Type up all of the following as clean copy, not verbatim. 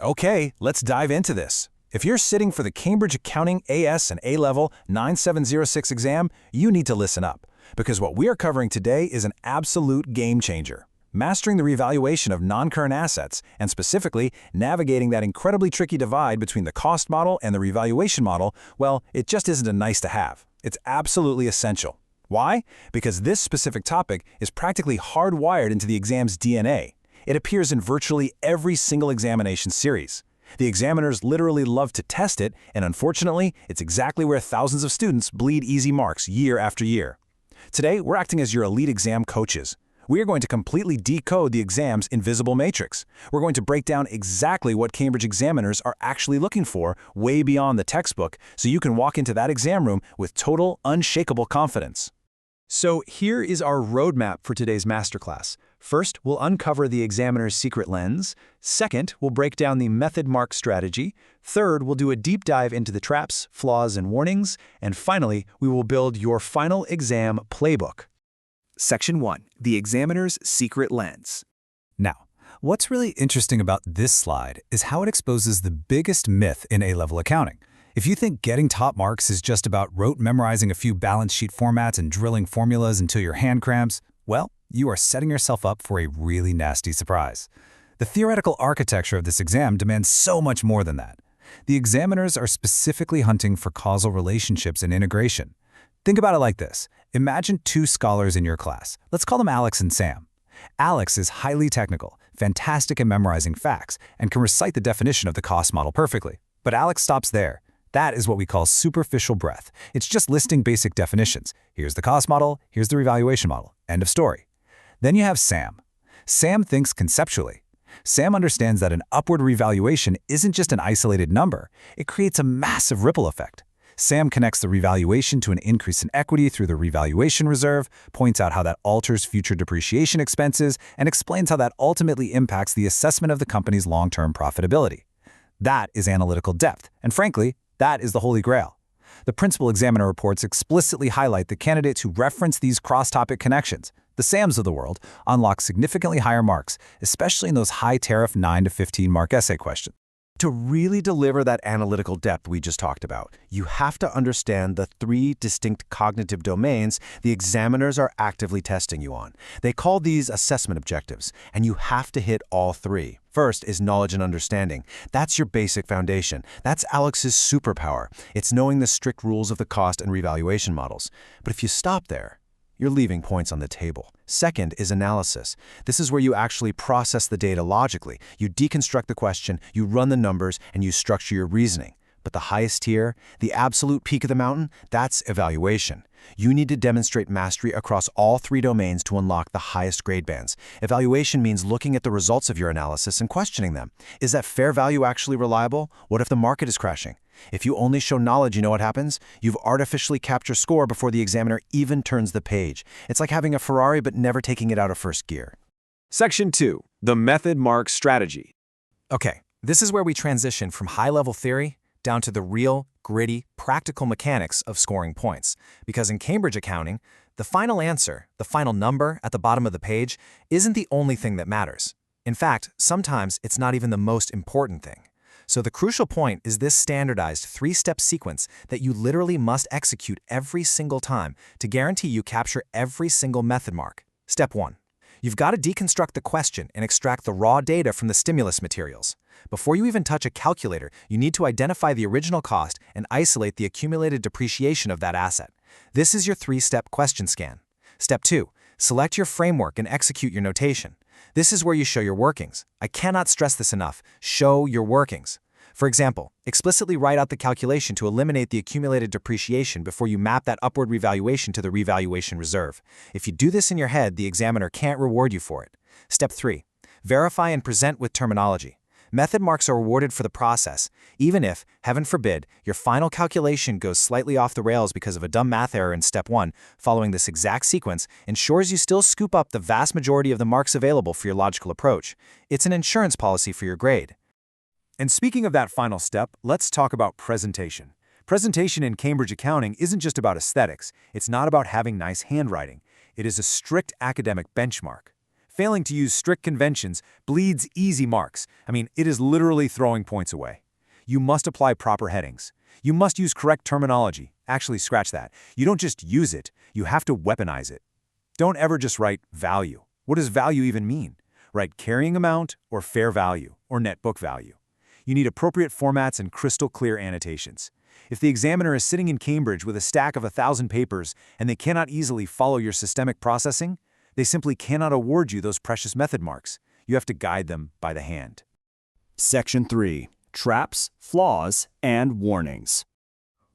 Okay, let's dive into this. If you're sitting for the Cambridge Accounting AS and A-Level 9706 exam, you need to listen up, because what we are covering today is an absolute game changer. Mastering the revaluation of non-current assets, and specifically navigating that incredibly tricky divide between the cost model and the revaluation model, well, it just isn't a nice to have. It's absolutely essential. Why? Because this specific topic is practically hardwired into the exam's DNA. It appears in virtually every single examination series. The examiners literally love to test it, and unfortunately, it's exactly where thousands of students bleed easy marks year after year. Today, we're acting as your elite exam coaches. We are going to completely decode the exam's invisible matrix. We're going to break down exactly what Cambridge examiners are actually looking for way beyond the textbook, so you can walk into that exam room with total, unshakable confidence. So here is our roadmap for today's masterclass. First, we'll uncover the examiner's secret lens. Second, we'll break down the method mark strategy. Third, we'll do a deep dive into the traps, flaws, and warnings. And finally, we will build your final exam playbook. Section 1. The examiner's secret lens. Now, what's really interesting about this slide is how it exposes the biggest myth in A-level accounting. If you think getting top marks is just about rote memorizing a few balance sheet formats and drilling formulas until your hand cramps, well, you are setting yourself up for a really nasty surprise. The theoretical architecture of this exam demands so much more than that. The examiners are specifically hunting for causal relationships and integration. Think about it like this. Imagine two scholars in your class. Let's call them Alex and Sam. Alex is highly technical, fantastic at memorizing facts, and can recite the definition of the cost model perfectly. But Alex stops there. That is what we call superficial breadth. It's just listing basic definitions. Here's the cost model, here's the revaluation model. End of story. Then you have Sam. Sam thinks conceptually. Sam understands that an upward revaluation isn't just an isolated number. It creates a massive ripple effect. Sam connects the revaluation to an increase in equity through the revaluation reserve, points out how that alters future depreciation expenses, and explains how that ultimately impacts the assessment of the company's long-term profitability. That is analytical depth, and frankly, that is the holy grail. The principal examiner reports explicitly highlight the candidates who reference these cross-topic connections. The SAMs of the world unlock significantly higher marks, especially in those high-tariff 9 to 15-mark essay questions. To really deliver that analytical depth we just talked about, you have to understand the three distinct cognitive domains the examiners are actively testing you on. They call these assessment objectives, and you have to hit all three. First is knowledge and understanding. That's your basic foundation. That's Alex's superpower. It's knowing the strict rules of the cost and revaluation models. But if you stop there, you're leaving points on the table. Second is analysis. This is where you actually process the data logically. You deconstruct the question, you run the numbers, and you structure your reasoning. But the highest tier, the absolute peak of the mountain, that's evaluation. You need to demonstrate mastery across all three domains to unlock the highest grade bands. Evaluation means looking at the results of your analysis and questioning them. Is that fair value actually reliable? What if the market is crashing? If you only show knowledge, you know what happens? You've artificially capped your score before the examiner even turns the page. It's like having a Ferrari but never taking it out of first gear. Section 2. The method mark strategy. Okay, this is where we transition from high-level theory down to the real, gritty, practical mechanics of scoring points. Because in Cambridge accounting, the final answer, the final number at the bottom of the page, isn't the only thing that matters. In fact, sometimes it's not even the most important thing. So the crucial point is this standardized three-step sequence that you literally must execute every single time to guarantee you capture every single method mark. Step 1. You've got to deconstruct the question and extract the raw data from the stimulus materials. Before you even touch a calculator, you need to identify the original cost and isolate the accumulated depreciation of that asset. This is your three-step question scan. Step 2. Select your framework and execute your notation. This is where you show your workings. I cannot stress this enough. Show your workings. For example, explicitly write out the calculation to eliminate the accumulated depreciation before you map that upward revaluation to the revaluation reserve. If you do this in your head, the examiner can't reward you for it. Step 3. Verify and present with terminology. Method marks are awarded for the process, even if, heaven forbid, your final calculation goes slightly off the rails because of a dumb math error in Step 1. Following this exact sequence ensures you still scoop up the vast majority of the marks available for your logical approach. It's an insurance policy for your grade. And speaking of that final step, let's talk about presentation. Presentation in Cambridge accounting isn't just about aesthetics. It's not about having nice handwriting. It is a strict academic benchmark. Failing to use strict conventions bleeds easy marks. I mean, it is literally throwing points away. You must apply proper headings. You must use correct terminology. Actually, scratch that. You don't just use it, you have to weaponize it. Don't ever just write value. What does value even mean? Write carrying amount or fair value or net book value. You need appropriate formats and crystal clear annotations. If the examiner is sitting in Cambridge with a stack of 1,000 papers and they cannot easily follow your systemic processing, they simply cannot award you those precious method marks. You have to guide them by the hand. Section 3. Traps, Flaws, and Warnings.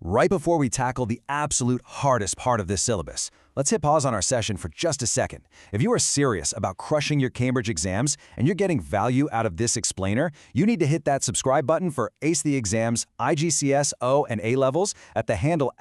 Right before we tackle the absolute hardest part of this syllabus, let's hit pause on our session for just a second. If you are serious about crushing your Cambridge exams and you're getting value out of this explainer, you need to hit that subscribe button for Ace the Exams IGCS O and A levels at the handle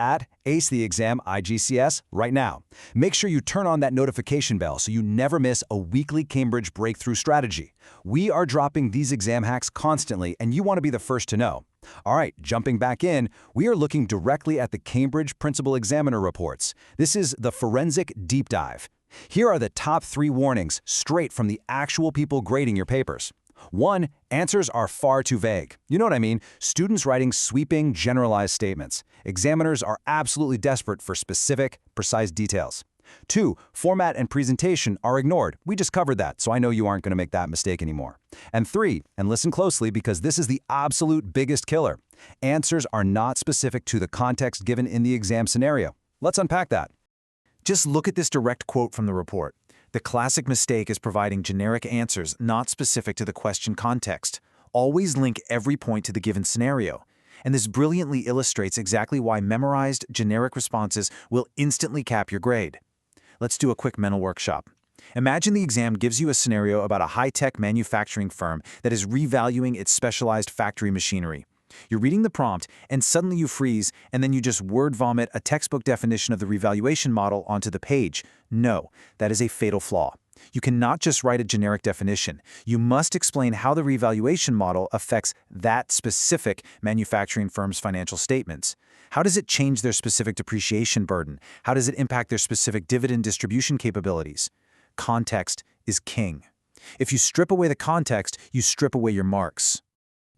@Ace the Exam IGCS right now. Make sure you turn on that notification bell so you never miss a weekly Cambridge breakthrough strategy. We are dropping these exam hacks constantly, and you want to be the first to know. All right, jumping back in, we are looking directly at the Cambridge Principal Examiner reports. This is the Forensic Deep Dive. Here are the top 3 warnings straight from the actual people grading your papers. 1. Answers are far too vague. You know what I mean? Students writing sweeping, generalized statements. Examiners are absolutely desperate for specific, precise details. 2. Format and presentation are ignored. We just covered that, so I know you aren't going to make that mistake anymore. And 3, and listen closely because this is the absolute biggest killer. Answers are not specific to the context given in the exam scenario. Let's unpack that. Just look at this direct quote from the report. The classic mistake is providing generic answers not specific to the question context. Always link every point to the given scenario. And this brilliantly illustrates exactly why memorized, generic responses will instantly cap your grade. Let's do a quick mental workshop. Imagine the exam gives you a scenario about a high-tech manufacturing firm that is revaluing its specialized factory machinery. You're reading the prompt, and suddenly you freeze, and then you just word vomit a textbook definition of the revaluation model onto the page. No, that is a fatal flaw. You cannot just write a generic definition. You must explain how the revaluation model affects that specific manufacturing firm's financial statements. How does it change their specific depreciation burden? How does it impact their specific dividend distribution capabilities? Context is king. If you strip away the context, you strip away your marks.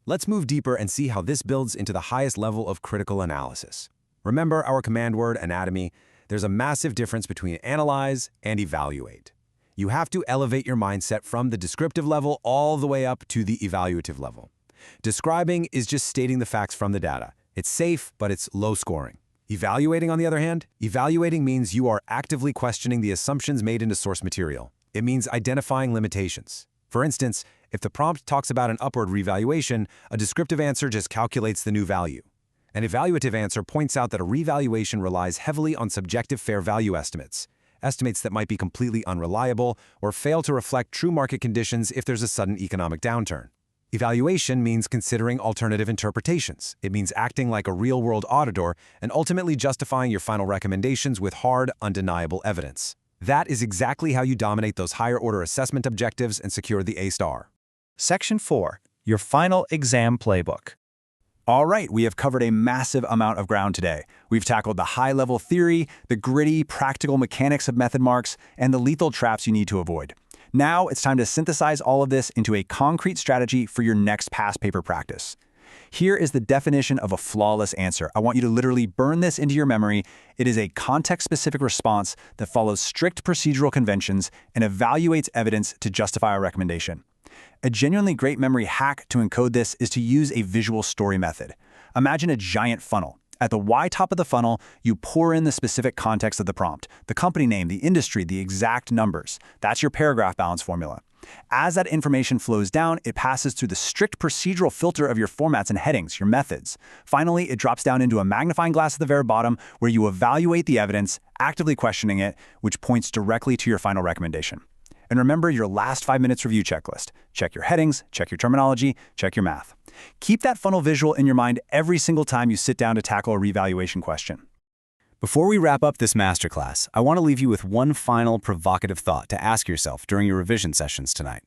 Let's move deeper and see how this builds into the highest level of critical analysis. Remember our command word, anatomy? There's a massive difference between analyze and evaluate. You have to elevate your mindset from the descriptive level all the way up to the evaluative level. Describing is just stating the facts from the data. It's safe, but it's low scoring. Evaluating, on the other hand, evaluating means you are actively questioning the assumptions made into source material. It means identifying limitations. For instance, if the prompt talks about an upward revaluation, a descriptive answer just calculates the new value. An evaluative answer points out that a revaluation relies heavily on subjective fair value estimates that might be completely unreliable or fail to reflect true market conditions if there's a sudden economic downturn. Evaluation means considering alternative interpretations. It means acting like a real-world auditor and ultimately justifying your final recommendations with hard, undeniable evidence. That is exactly how you dominate those higher-order assessment objectives and secure the A-star. Section 4. Your Final Exam Playbook. All right, we have covered a massive amount of ground today. We've tackled the high-level theory, the gritty, practical mechanics of method marks, and the lethal traps you need to avoid. Now it's time to synthesize all of this into a concrete strategy for your next past paper practice. Here is the definition of a flawless answer. I want you to literally burn this into your memory. It is a context-specific response that follows strict procedural conventions and evaluates evidence to justify a recommendation. A genuinely great memory hack to encode this is to use a visual story method. Imagine a giant funnel. At the Y top of the funnel, you pour in the specific context of the prompt, the company name, the industry, the exact numbers. That's your paragraph balance formula. As that information flows down, it passes through the strict procedural filter of your formats and headings, your methods. Finally, it drops down into a magnifying glass at the very bottom where you evaluate the evidence, actively questioning it, which points directly to your final recommendation. And remember your last 5 minutes review checklist. Check your headings, check your terminology, check your math. Keep that funnel visual in your mind every single time you sit down to tackle a revaluation question. Before we wrap up this masterclass, I want to leave you with one final provocative thought to ask yourself during your revision sessions tonight.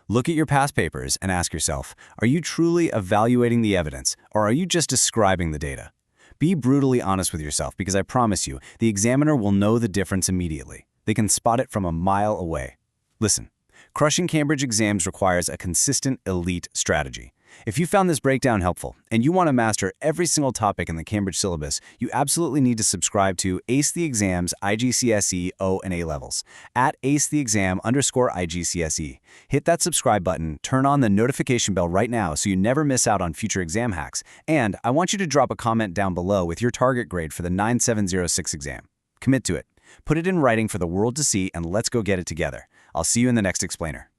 Look at your past papers and ask yourself, are you truly evaluating the evidence, or are you just describing the data? Be brutally honest with yourself because I promise you, the examiner will know the difference immediately. They can spot it from a mile away. Listen, Crushing Cambridge exams requires a consistent, elite strategy. If you found this breakdown helpful and you want to master every single topic in the Cambridge syllabus, you absolutely need to subscribe to Ace the Exams IGCSE O and A levels at acetheexam_IGCSE. Hit that subscribe button, turn on the notification bell right now so you never miss out on future exam hacks, and I want you to drop a comment down below with your target grade for the 9706 exam. Commit to it. Put it in writing for the world to see, and let's go get it together. I'll see you in the next explainer.